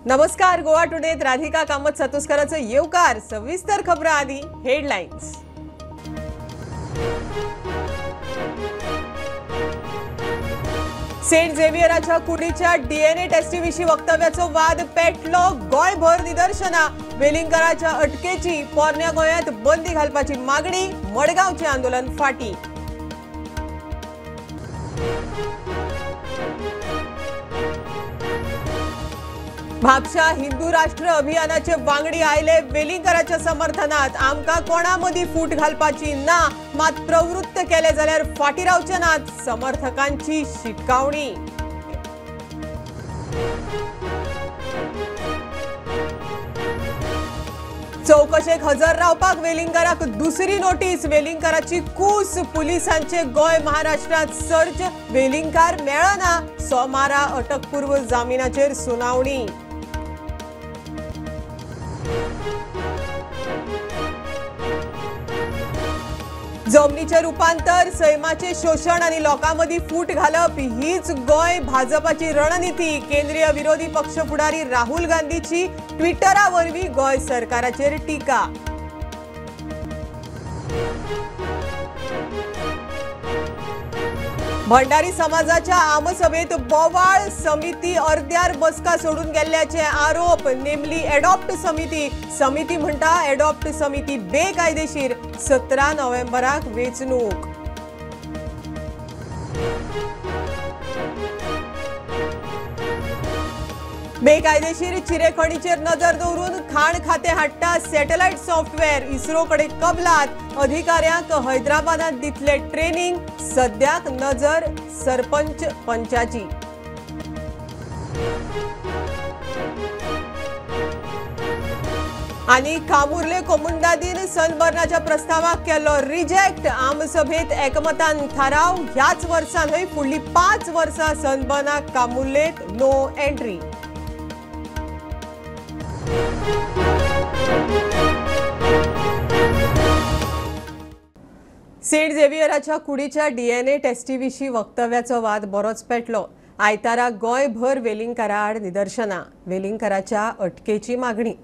नमस्कार. गोवा टुडेत राधिका कामत सतुस्कराचं येवकार. सविस्तर खबर आधी हेडलाईन्स. सेंट झेवियराच्या कुडीच्या डीएनए टेस्टीविशीं वक्तव्याचो वाद पेटलो. गोंयभर निदर्शना. वेलिंगकराच्या अटकेची पोरण्या गोंयांत बंदी घालपाची मागणी. मडगांवचे आंदोलन फाटी. म्हापशा हिंदू राष्ट्र अभियानाचे वांगडी आयले. वेलिंगकराच्या समर्थनात. आमकां कोणा मदीं फूट घालपाची ना, मात प्रवृत्त केले जाल्यार फाटी रावचे नात. समर्थकांची शिटकावणी. चौकशेक हजर रावपाक वेलिंगकराक दुसरी नोटीस. वेलिंगकराची कूस. पुलिसांचे गोंय महाराष्ट्रात सर्च. वेलिंगकार मेळना. सोमारा अटकपूर्व जामिनाचेर सुनावणी. जमनीचे रुपांतर. सैमाचे शोषण आणि लोकांमदी फूट घालप हीच गोंय भाजपाची रणनीती. केंद्रीय विरोधी पक्ष फुडारी राहुल गांधीची ट्विटरावरवी गोंय सरकाराचेर टीका. भंडारी समाजाच्या आमसभेत बोवाळ. समिती अर्ध्यार बसका सोडून गेल्ल्याचे आरोप. नेमली एडॉप्ट समिती. समिती म्हणटा एडॉप्ट समिती बेकायदेशीर. 17 नोव्हेंबराक वेंचणूक. बेकायदेशीर चिरेखणीचेर नजर दवरून खाण खाते हाडटा सॅटेलायट सॉफ्टवेअर. इस्रो कडे कबलात. अधिकाऱ्यांक हैदराबादात दितले ट्रेनिंग. सद्याक नजर सरपंच पंचाची. आणि कामुर्ले कोमुंदादीन सनबर्नाच्या प्रस्तावाक केलो रिजेक्ट. आमसभेत एकमतान थाराव. ह्याच वर्सा न्हय फुडली 5 वर्सां सनबर्नाक कामुर्लेत नो एंट्री. सेंट झेवियराच्या कुडीच्या डीएनए टेस्टीविशीं वक्तव्याचो वाद बरोच पेटलो. आयतारा गोंयभर वेलिंगकरा आड निदर्शना. वेलिंगकराच्या अटकेची मागणी.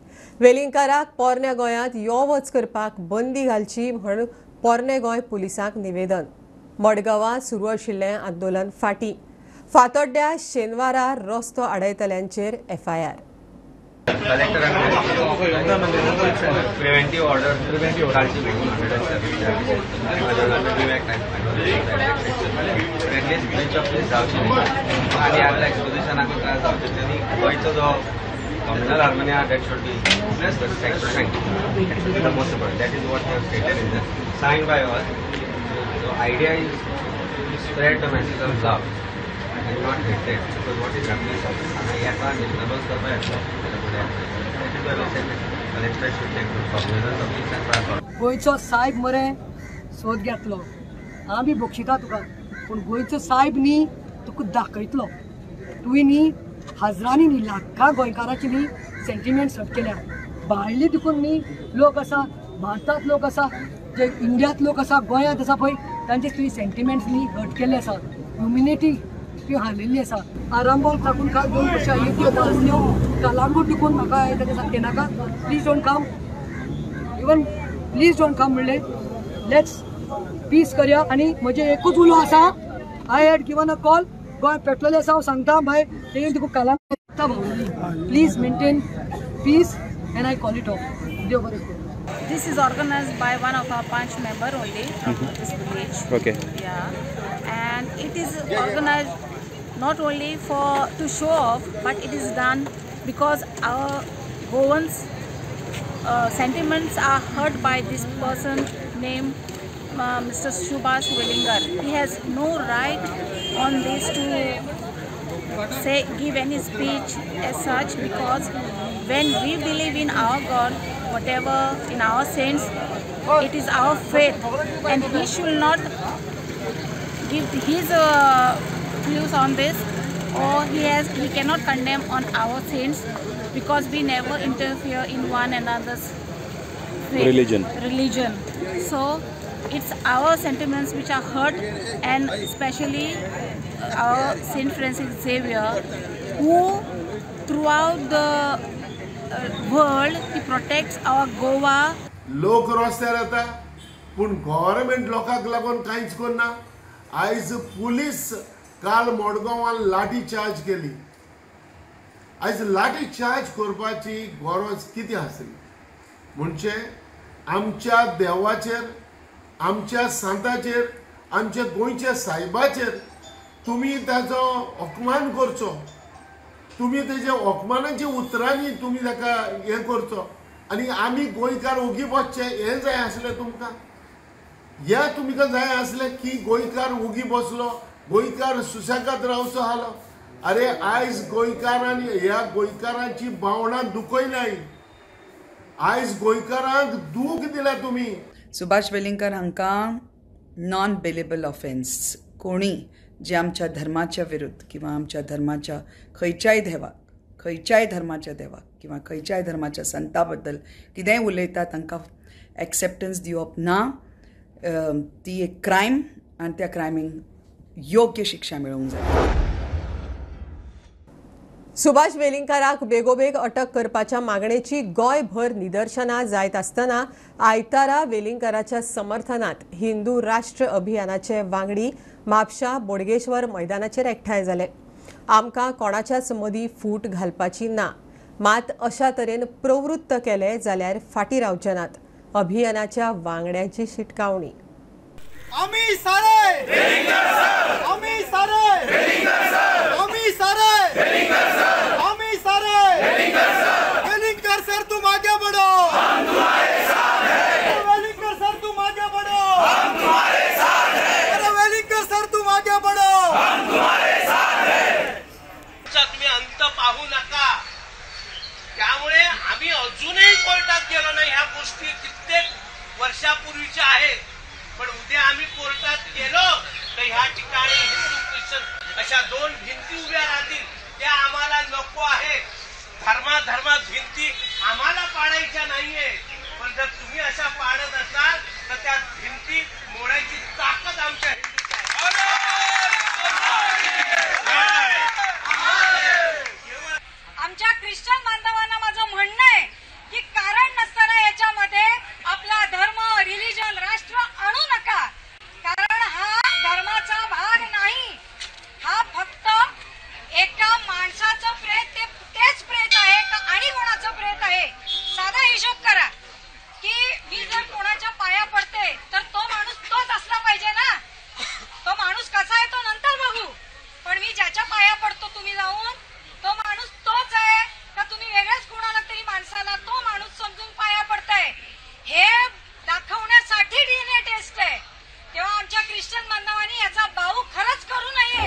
वेलिंगकराक पोरण्या गोंयांत यो वच करपाक बंदी घालची म्हण पोरणे गोंय पुलिसांक निवेदन. मडगांवां सुरू आशिल्लें आंदोलन फाटी. फातोड्ड्या शेनवारा रस्तो आडयतल्यांचेर एफआयआर. preventive order कालची भेटून 100 जावची आणि आपल्या एक्सपोजिशनाक त्रास जावचे त्यांनी गोंयचो जो कम्युनल हार्मोनिया that should be plus the sector the most important that is what we have stated in the sign by us. So idea is to spread the message of love and not hatred, because what is happening is याचा निर्णय करता गोंयचो साहेब मरे सोद घेतलो. आमी बक्षिता तुका, पूण गोंयचो साहेब न्ही तुका दाखयतलो. तुवें न्ही हजारांनी न्ही लाखां गोंयकारांची न्ही सेंटिमेंट्स हट केल्या. भायले देखून न्ही लोक आसा, भारतांत लोक आसा, जे इंडियांत लोक आसा, गोंयांत आसा पळय, तांचे तुवें सेंटिमेंट्स न्ही हट केल्ले आसा. ह्युमिनिटी ती हारलेली आसा. आरांबोल थाकून काल 2 वर्सां येत्यो बाजन्यो कालांगूट देखून म्हाका ताचे सांगते नाका please don't come. Even please don't come म्हणले. लेट्स पीस करया. आनी म्हजे एकूच उलो आसा. I had given a call. Goa पेटलेले आसा. हांव सांगता बाय तें तुका कालांगूट भावली. Please maintain peace and I call it off. देव बरें करूं. This is organized by one of our Panch member only from this village. Okay. Yeah, and it is organized not only to show off, but it is done because our Goans sentiments are hurt by this person named Mr. Subhash Velingar. He has no right on this to give any speech as such, because when we believe in our God, whatever in our saints, it is our faith, and he should not give his views on this, or he cannot condemn on our saints, because we never interfere in one another's faith, religion. So it's our sentiments which are hurt, and especially our Saint Francis Xavier, who throughout the world. He protects our Goa. लोक रस्त्यार येता पूण government लोकांक लागून कांयच करना. आयज police काल मडगांवान लाठी चार्ज केली. आयज लाठी चार्ज करपाची गरज कितें आसली म्हणजे आमच्या देवाचेर, आमच्या सांताचेर, आमच्या गोंयच्या सायबाचेर तुमी ताचो अपमान करचो, तुमी तेजे अपमानाच्या उतरांनी तुमी ताका हें करचो आनी आमी गोंयकार ओगी बसचे हें जाय आसलें तुमकां. ह्या तुमकां जाय आसलें की गोंयकार ओगी बसलो, गोंयकार सुशेगाद रावचो आसलो. अरे आयज गोंयकारांनी ह्या गोंयकारांची भावना दुखयल्याय. आयज गोंयकारांक दूख दिला तुमी. सुभाष वेलिंगकर हांकां नॉन बेलेबल ऑफेन्स कोणी जे आमच्या धर्माच्या विरुद्ध किंवा आमच्या धर्माच्या खंयच्याय धर्माच्या देवाक किंवा खंयच्याय धर्माच्या संता बद्दल कितेंय उलयता तांकां एक्सेप्टन्स दिवप ना. ती एक क्रायम आनी त्या क्रायमीक योग्य शिक्षा मेळूंक जाय. सुभाष वेलिंगकाराक बेगोबेग अटक करपाच्या मागणेची गोंयभर निदर्शनां जायत आसतना आयतारा वेलिंगकाराच्या समर्थनांत हिंदू राष्ट्र अभियानाचे वांगडी म्हापशा बोडगेश्वर मैदानाचेर एकठांय जाले. आमकां कोणाच्याच मदीं फूट घालपाची ना, मात अशा तरेन प्रवृत्त केले जाल्यार फाटीं रावचे नात. अभियानाच्या वांगड्यांची शिटकावणी. आम्ही सारे वेलिंगकर सर, आम्ही सारे वेलिंगकर सर, आम्ही सारे वेलिंगकर सर, आम्ही सारे वेलिंगकर सर. वेलिंगकर सर तुम आगे बढ़ो, हम तुम्हारे साथ हैं. वेलिंगकर सर तुम आगे बढ़ो, हम तुम्हारे साथ हैं. अरे वेलिंगकर सर तुम आगे बढ़ो, हम तुम्हारे साथ हैं. तुम्ही अंत पाहू नका. त्यामुळे आम्ही अजूनही कोर्टात गेलो नाही. ह्या गोष्टी कित्येक वर्षापूर्वीच्या आहेत. पण उद्या आम्ही कोर्टात गेलो तर ह्या ठिकाणी हिंदू ख्रिश्चन अशा दोन भिंती उभ्या राहतील. त्या आम्हाला नको आहे. धर्मात भिंती आम्हाला पाडायच्या नाहीये. पण जर तुम्ही अशा पाडत असाल तर त्या भिंती मोडायची ताकद आमच्या आमच्या ख्रिश्चन बांधवांना माझं म्हणणं आहे की कारण नसताना याच्यामध्ये आपला धर्म, रिलिजन, राष्ट्र आणू नका. कारण हा धर्माचा भाग नाही. हा फक्त एका माणसाचं प्रेत, तेच प्रेत आहे का आणि कोणाचं प्रेत आहे. साधा हिशोब करा की मी जर कोणाच्या पाया पडते तर तो माणूस तोच असला पाहिजे ना. तो माणूस कसा आहे तो नंतर बघू. पण मी ज्याच्या पाया पडतो तुम्ही जाऊन, तो माणूस तोच आहे का तुम्ही वेगळ्याच कोणाला तरी माणसाला तो माणूस समजून पाया पडताय हे दाखवण्यासाठी डीएनए टेस्ट आहे. तेव्हा आमच्या ख्रिश्चन बांधवांनी याचा बाऊ खरंच करू नये.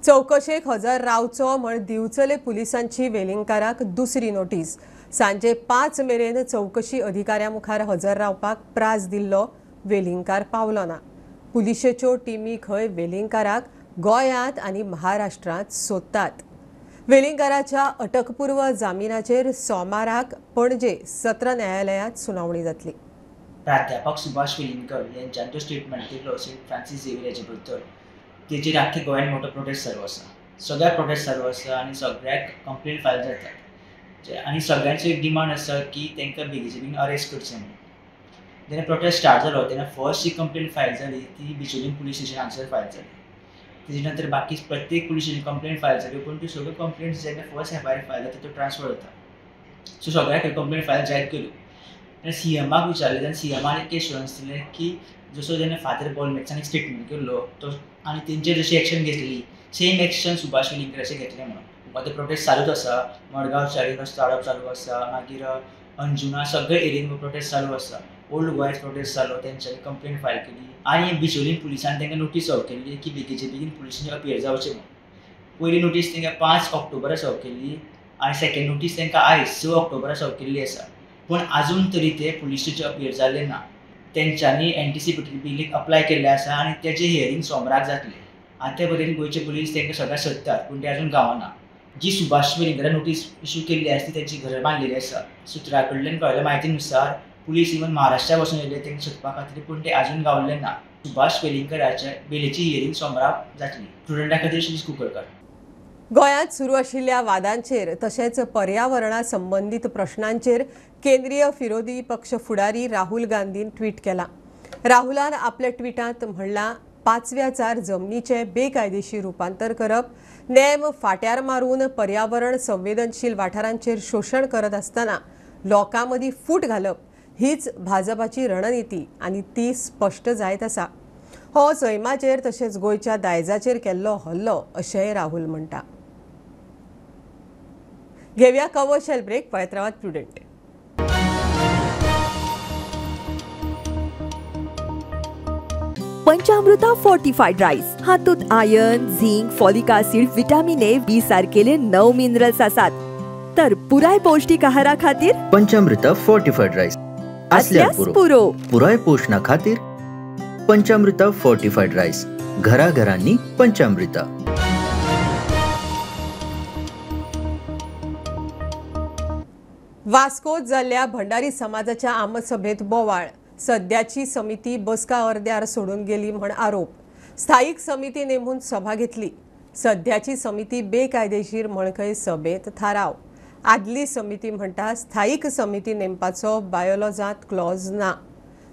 चौकशेक हजर रावचो म्हण दिवचले पुलिसांची वेलिंगकाराक दुसरी नोटीस. सांजे 5 मेरेन चौकशी अधिकाऱ्या मुखार हजर रावपाक प्रास दिल्लो वेलिंगकार पावलो ना. पुलिशेच्यो टिमी खंय वेलिंगकाराक गोंयांत आनी महाराष्ट्रांत सोदतात. वेलिंगकाराच्या अटकपूर्व जामिनाचेर सोमाराक पणजे सत्र न्यायालयांत सुनावणी जातली. प्राध्यापक सुभाष वेलिंगकर यांच्यान जो स्टेटमेंट दिलो सेंट फ्रांसीस झेवियर हेचे बद्दल तेजेर आख्खे गोंयांत मोठो प्रोटेस्ट चालू आसा. सगळ्या प्रोटेस्ट चालू आसा आनी सगळ्याक कंप्लेन फायल जातात आनी सगळ्यांचो एक डिमांड आसा की तांकां बेगीचे अरेस्ट करचें म्हणून. जेन्ना प्रोटेस्ट स्टार्ट जालो तेन्ना फर्स्ट जी कंप्लेन फायल जाली ती बिचोलीम पुलीस स्टेशन हांगसर फायल जाली. तेजे नंतर बाकी प्रत्येक पुलीस स्टेशन कंप्लेन फायल जाली. पूण त्यो सगळ्यो कंप्लेंट्स जेन्ना फर्स्ट एफआयआर फायल जाता तो ट्रान्सफर जाता. सो सगळ्याक कंप्लेन फायल जायत केल्यो. तेन्ना सीएमाक विचारलें तेन्ना सीएमान एक एश्युरन्स दिलें की जसो जेन्ना फादर बॉलमेक्सान एक स्टेटमेंट केल्लो तो आनी तेंचेर जशी एक्शन घेतली सेम एक्शन सुभाष वेलिंगकराचेर घेतलें म्हणून. आतां प्रोटेस्ट चालूच आसा. मडगांव चाळीस रस्तो आडप चालू आसा. मागीर अंजुना सगळे एरियेन प्रोटेस्ट चालू आसा. ओल्ड गोंयांत प्रोटेस्ट जालो तेंच्यांनी कंप्लेन फायल केली आनी बिचोलीम पुलिसान तांकां नोटीस सर्व केल्ली की बेगीचे बेगीन पुलिसांनी अपियर जावचें म्हणून. पयली नोटीस तांकां 5 ऑक्टोबरा सर्व केल्ली आनी सेकेंड नोटीस तांकां आयज 6 ऑक्टोबरा सर्व केल्ली आसा. पूण आजून तरी ते पुलिसाचे अपियर जाल्ले ना. तेंच्यांनी एंटिसिपेटरी बिलीक अप्लाय केल्ले आसा आनी तेजें हियरींग सोमाराक जातलें. आतां पर्यंत गोंयचे पुलीस तांकां सगळ्याक सोदतात पूण ते आजून गावना. जी सुभाष वेलिंगकरान नोटीस इश्यू केल्ली आसा ती तेंची घरां बांदलेली आसा. सुत्रा कडल्यान कळयल्या म्हायती नुसार पुलीस इवन महाराष्ट्रा वचून येयले तांकां सोदपा खातीर पूण ते आजून गावल्ले ना. सुभाष वेलिंगकराच्या बेलेची हियरींग सोमाराक जातली. स्टुडंटा खातीर श्री कुंकळकर. गोंयांत सुरू आशिल्ल्या वादांचेर तशेंच पर्यावरणा संबंधीत प्रश्नांचेर केंद्रीय विरोधी पक्ष फुडारी राहुल गांधीन ट्वीट केलां. राहुलान आपल्या ट्विटांत म्हणलां, 5व्या चार जमनीचे बेकायदेशीर रुपांतर करप, नेम फाट्यार मारून पर्यावरण संवेदनशील वाठारांचेर शोशण करत आसतना लोकां मदीं फूट घालप हीच भाजपाची रणनिती आनी ती स्पश्ट जायत आसा. हो सैमाचेर तशेंच गोंयच्या दायजाचेर केल्लो हल्लो अशेंय राहुल म्हणटा. घेवया कमर्शियल ब्रेक. पळयत रावात प्रुडंट. पंचामृता फोर्टिफाइड राईस हातूंत iron, zinc, folic acid, vitamin A, B सारकेले 9 मिनरल्स आसात. तर पुराय पौष्टिक आहारा खातीर पंचामृता फोर्टिफाइड राईस असल्यार पुरो. पुराय पोषणा खातीर पंचामृता फोर्टिफाइड राईस. घराघरांनी पंचामृता. वास्कोत जाल्ल्या भंडारी समाजाच्या आमसभेत बोवाळ. सध्याची समिती बसका अर्द्यार सोडून गेली म्हण आरोप. स्थायीक समिती नेमून सभा घेतली. सध्याची समिती बेकायदेशीर म्हणखंय सभेत थाराव. आदली समिती म्हणटा स्थायीक समिती नेमपाचो बायोलॉजांत क्लॉज ना.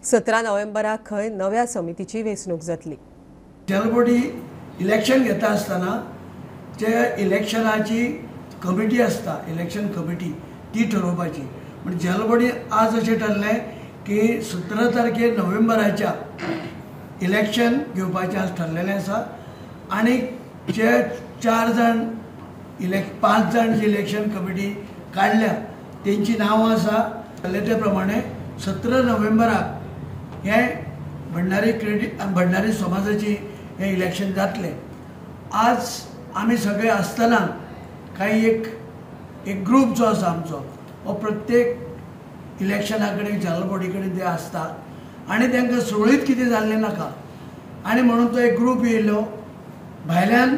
17 नोव्हेंबराक खंय नव्या समितीची वेंचणूक जातली. जलबोर्डी इलेक्शन घेता आसतना जे इलेक्शनाची कमिटी आसता, इलेक्शन कमिटी ती ठरोवपाची. पण जलबोर्डी आज अशें ठरलें की 17 तारखेर नोव्हेंबराच्या इलेक्शन घेवपाचें आज ठरलेलें आसा. आनी जे 5 जाण जी इलेक्शन कमिटी काडल्या तेंची नांवां आसा ते प्रमाणे 17 नोव्हेंबराक हे भंडारी समाजाची हे इलेक्शन जातलें. आज आमी सगळे आसतना काही एक ग्रूप जो आसा आमचो हो प्रत्येक इलेक्शना कडेन जलबोर्डी कडेन ते आसता आनी तांकां सुरळीत कितें जाल्लें नाका. आनी म्हणून तो एक ग्रूप येयलो, भायल्यान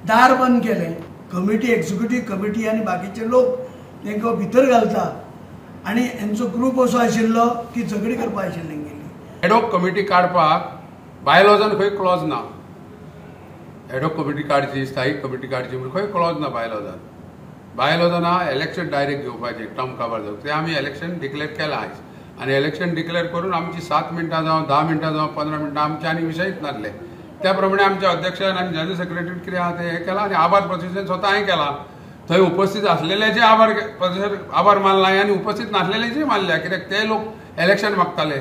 दार बंद केलें. कमिटी, एक्झिक्युटीव कमिटी आनी बाकीचे लोक तांकां भितर घालता आनी हेंचो ग्रूप असो आशिल्लो की झगडी करपा आशिल्ली गेली. एडॉक कमिटी काडपाक बायलॉजान खंय क्लॉज ना. एडॉक कमिटी काडची, स्थायीक कमिटी काडची म्हूण खंय क्लॉज ना बायलॉजान. बायलॉजान इलेक्शन डायरेक्ट घेवपाचें टर्म कवर जावंक. ते आमी इलेक्शन डिक्लेअर केलां आयज आनी इलेक्शन डिक्लेअर करून आमची 7 मिनटां जावं 10 मिनटां जावं 15 मिनटां आमचे आनी विशयच नासले. त्या प्रमाणे आमच्या अध्यक्षान आनी जनरल सेक्रेटरीन कितें आहा तें हें केलां आनी आभार प्रदर्शन स्वता हांवें केलां. थंय उपस्थित आसलेल्याचे आभार मानला आनी उपस्थित नासलेल्याचे मानल्या, कित्याक ते लोक इलेक्शन मागताले.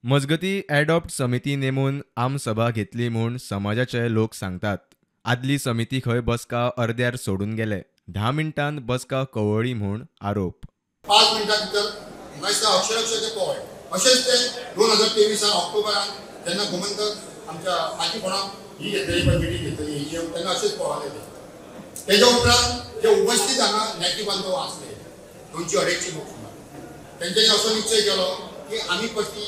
मजगती एडॉप्ट समिती नेमून आमसभा घेतली म्हूण समाजाचे लोक सांगतात. आदली समिती खंय बसका अर्द्यार सोडून गेले. 10 मिनटांत बसका कवळी म्हूण आरोप. 5 मिनटां भितर गोंयच्या अक्षरशः ते पळय. अशेंच ते 2023 ऑक्टोबरान जेन्ना गोमंतक आमच्या पाठीपणाक ही घेतली कमिटी घेतली एजीएम तेन्ना अशेंच पळयले ते. तेज्या उपरांत जे उपस्थित हांगा नेटी बांधव आसले 200-250 लोक तेंच्यांनी असो निश्चय केलो की आमी पयली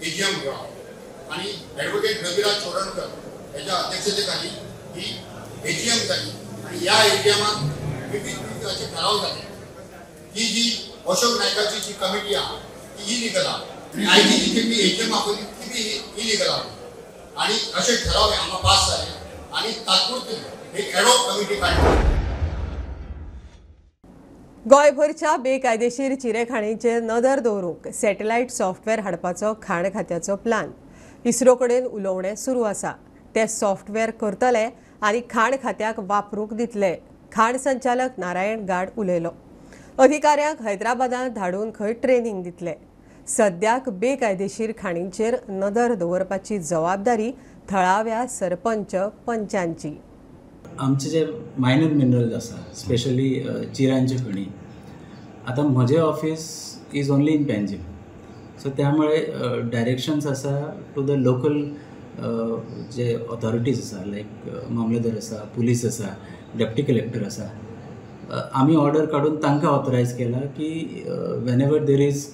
एजीएम घेवप आनी एडवोकेट रविराज चोडणकर हेच्या अध्यक्षते खाली ही एजीएम जाली आनी ह्या एजीएमाक विविध असे ठराव जाले की जी अशोक नायकाची जी कमिटी आहा ती इलिगल आहा आनी आयची जी केल्ली एजीएम आहा ती बी इलिगल आहा आनी अशे ठराव हांगा पास जाले आनी तात्पुरती एक एडॉक कमिटी काडली. गोंयभरच्या बेकायदेशीर चिरेखाणीचेर नदर दवरूंक सॅटेलायट सॉफ्टवेअर हाडपाचो खाण खात्याचो प्लान इस्रो कडेन उलोवणें सुरू आसा. ते सॉफ्टवेअर करतले आनी खाण खात्याक वापरूंक दितले. खाण संचालक नारायण गाड उलयलो. अधिकाऱ्यांक हैदराबादांत धाडून खंय ट्रेनिंग दितले. सद्याक बेकायदेशीर खाणींचेर नदर दवरपाची जबाबदारी थळाव्या सरपंच पंचांची. आमचे जे मायनर मिनरल्स आसा स्पेशली चिरांचे खणी, आता म्हजें office is only in Panjim, so त्यामुळे डायरेक्शन्स आसा टू द लोकल जे ऑथॉरिटीज आसा लायक मामलेदार आसा, पुलीस आसा, डेप्टी कलेक्टर आसा. आमी ऑर्डर काडून तांकां ऑथरायज केला की whenever there is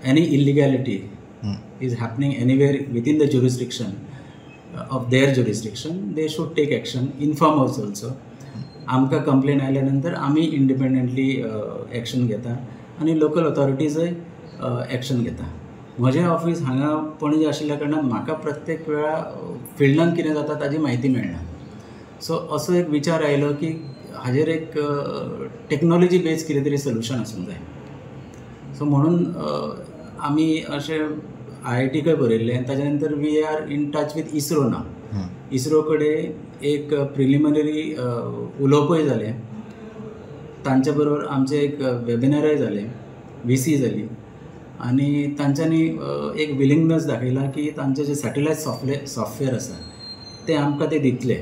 any illegality is happening anywhere within the jurisdiction of their jurisdiction, they should take action, inform us also. आमकां कंप्लेन आयल्यानंतर आमी इंडिपेंडंटली एक्शन घेता आनी लोकल ऑथॉरिटीजय एक्शन घेता. म्हजें ऑफिस हांगा पणजे आशिल्ल्या कारणान म्हाका प्रत्येक वेळा फिल्डान कितें जाता ताजी म्हायती मेळना. सो असो एक विचार आयलो की हाजेर एक टेक्नॉलॉजी बेज कितें तरी सोल्युशन आसूंक जाय. सो म्हणून आमी अशें IITकय बरयल्लें. ताच्या नंतर we are in touch with ISRO ना. इस्रो कडेन एक प्रिलिमिनरी उलोवपय जालें. तांच्या बरोबर आमचें एक वेबिनारय जालें, VC जाली आनी तांच्यांनी एक विलिंगनस दाखयला की तांचें जें सॅटेलायट सॉफ्टवेअर आसा तें आमकां ते दितले,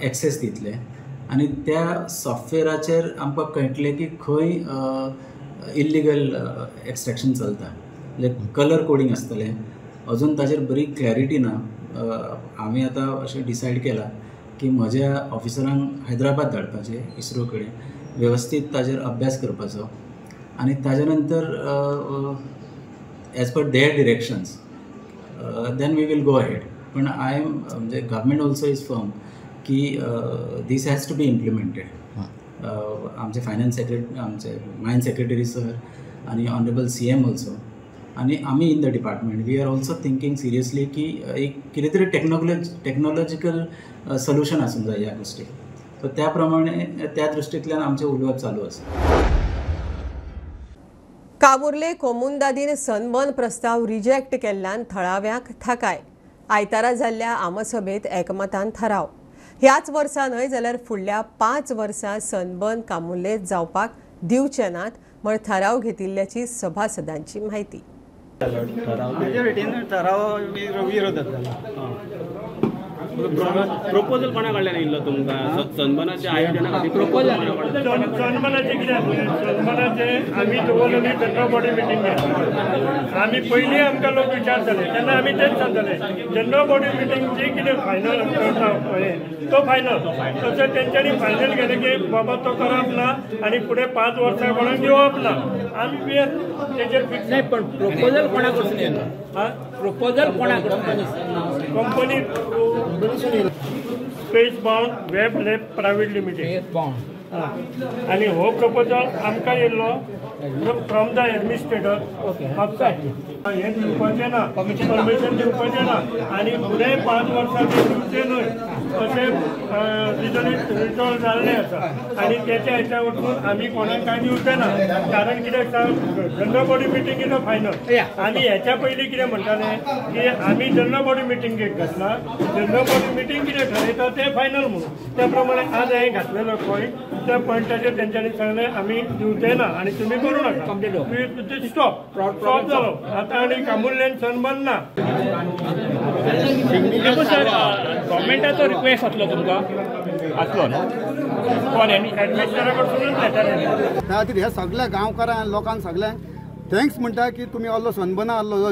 एक्सेस दितले आनी त्या सॉफ्टवेअराचेर आमकां कळटलें की खंय इल्लिगल एक्सट्रॅक्शन चलता. कलर कोडिंग आसतलें. अजून ताचेर बरी क्लॅरिटी ना. आमी आतां अशें डिसायड केलां की म्हज्या ऑफिसरांक हैदराबाद धाडपाचें इस्रो कडेन, वेवस्थीत ताचेर अभ्यास करपाचो आनी ताजे नंतर as per their directions then we will go ahead. पण म्हणजे गव्हर्मेंट ऑल्सो इज फर्म की this has to be implemented. आमचे फायनान्स सेक्रेटरी, आमचे मायन सेक्रेटरी सर आनी ऑनरेबल CM ऑल्सो आनी आमी in the department we are also thinking seriously की एक कितें तरी टेक्नॉलॉजिकल सोल्युशन आसूंक जाय ह्या गोष्टीक. सो त्या प्रमाणे त्या दृश्टींतल्यान आमचें उलोवप चालू आसा. कामुर्ले कोमुंदादीन सनबर्न प्रस्ताव रिजेक्ट केल्ल्यान थळाव्यांक थाकाय. आयतारा जाल्ल्या आमसभेत एकमतान थाराव. ह्याच वर्सा न्हय जाल्यार फुडल्या 5 वर्सां सनबर्न कामुर्ले जावपाक दिवचे नात म्हण थाराव घेतिल्ल्याची सभासदांची म्हायती. प्रपोजल कोणा कडल्यान येयल्लो तुमकां सनबर्नाच्या आयोजना खातीर? सनबर्नाचे कितें सनबर्नाचे आमी दवरलो न्ही जनरल बॉडी मिटींग. आमी पयलीं आमकां लोक विचारताले तेन्ना आमी तेच सांगताले जनरल बॉडी मिटींग जी कितें फायनल तो फायनल. तशें तेंच्यांनी फायनल केलें की बाबा तो करप ना आनी फुडें 5 वर्सां कोणाक दिवप ना. आमी तेजेर फिक्स नाही. पण प्रपोजल कोणा कडसून येयलो? प्रपोजल कोणा कडसून? Company space bound web lab private limited. आनी हो प्रपोजल आमकां येयल्लो फ्रॉम द एडमिनिस्ट्रेटर. हें दिवपाचें ना, परमिशन दिवपाचें ना आनी फुडें 5 वर्सां ते दिवचें न्हय अशें रिजॉल्व जाल्लें आसा. आनी तेच्या हाच्या वचून आमी कोणाक कांय दिवचें ना. कारण कितें general body meeting is a final. आनी हेच्या पयलीं कितें म्हणटाले की आमी जनरल बॉडी मिटींगेक घातला, जनरल बॉडी मिटींग कितें ठरयता तें फायनल म्हणून. त्या प्रमाणे आज हांवें घातलेलो पॉयंट त्या पॉयंटाचेर तेंच्यांनी सांगलें आमी दिवचें ना आनी तुमी करूं नाका. स्टॉप जालो. आतां आनी कामुर्ल्यान सनबर्न ना. सर गव्हर्मेंटाचो रिक्वेस्ट आसलो तुमकां? आसलो न्हू? कोण एडमिनिस्ट्रेटरा कडसूनच घेताले. त्या खातीर हे सगळ्या गांवकारांक लोकांक सगळ्यांक थँक्स म्हणटा की तुमी असलो सनबर्ना आहलो.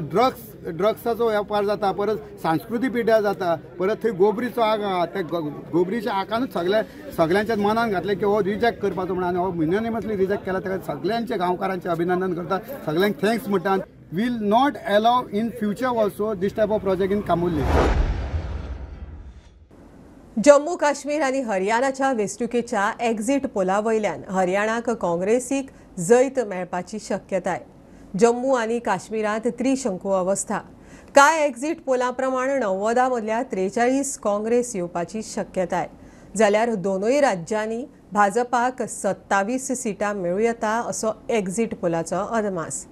ड्रग्साचो वेपार जाता, परत सांस्कृतीक पिड्यार जाता, परत थंय गोबरीचो आग आहा. त्या गोबरीच्या आकानूच सगळ्यांच्या मनान घातलें की हो रिजेक्ट करपाचो म्हणून आनी हो युनियनिमसली रिजेक्ट केला. ताका सगळ्यांचे गांवकारांचे अभिनंदन करता, सगळ्यांक थँक्स म्हणटा. Will not allow in future also this type of project in Kamurle. Jammu Kashmir आनी हरियाणाच्या वेंचणुकेच्या एक्झिट पोला वयल्यान हरियाणाक काँग्रेसीक जैत मेळपाची शक्यताय. जम्मू आनी काश्मीरांत त्रिशंकू अवस्था. कांय एक्झिट पोला प्रमाण 90 मदल्या 43 काँग्रेस येवपाची शक्यताय. जाल्यार दोनूय राज्यांनी भाजपाक 27 सिटां मेळूं येता असो एक्झिट पोलाचो अदमास.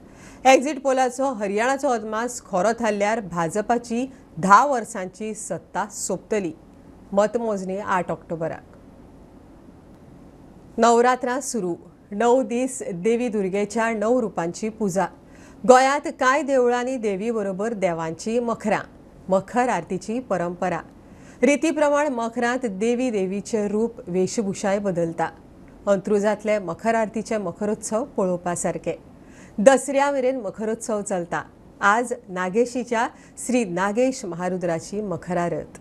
एक्झिट पोलाचो हरियाणाचो अदमास खरो थारल्यार भाजपाची 10 वर्सांची सत्ता सोंपतली. मतमोजणी 8 ऑक्टोबराक. नवरात्रां सुरू. 9 दीस देवी दुर्गेच्या 9 रुपांची पुजा. गोंयांत कांय देवळांनी देवी बरोबर देवांची मखरां. मखर आरतीची परंपरा. रिती प्रमाण मखरांत देवीचें रूप वेशभूषाय बदलता. अंत्रुजांतले मखर आरतीचे मखरोत्सव पळोवपा सारके. दसऱ्या मेरेन मखरोत्सव चलता. आज नागेशीच्या श्री नागेश महारुद्राची मखरारत.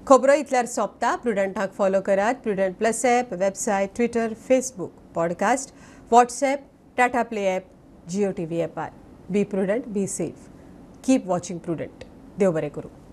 खबरो इतल्यार सोंपता. प्रुडंटाक फॉलो करात. Prudent plus app, website, Twitter, Facebook, podcast, WhatsApp, Tata Play app, Jio TV ॲपार. Be Prudent, be safe. Keep watching Prudent. देव बरें करूं.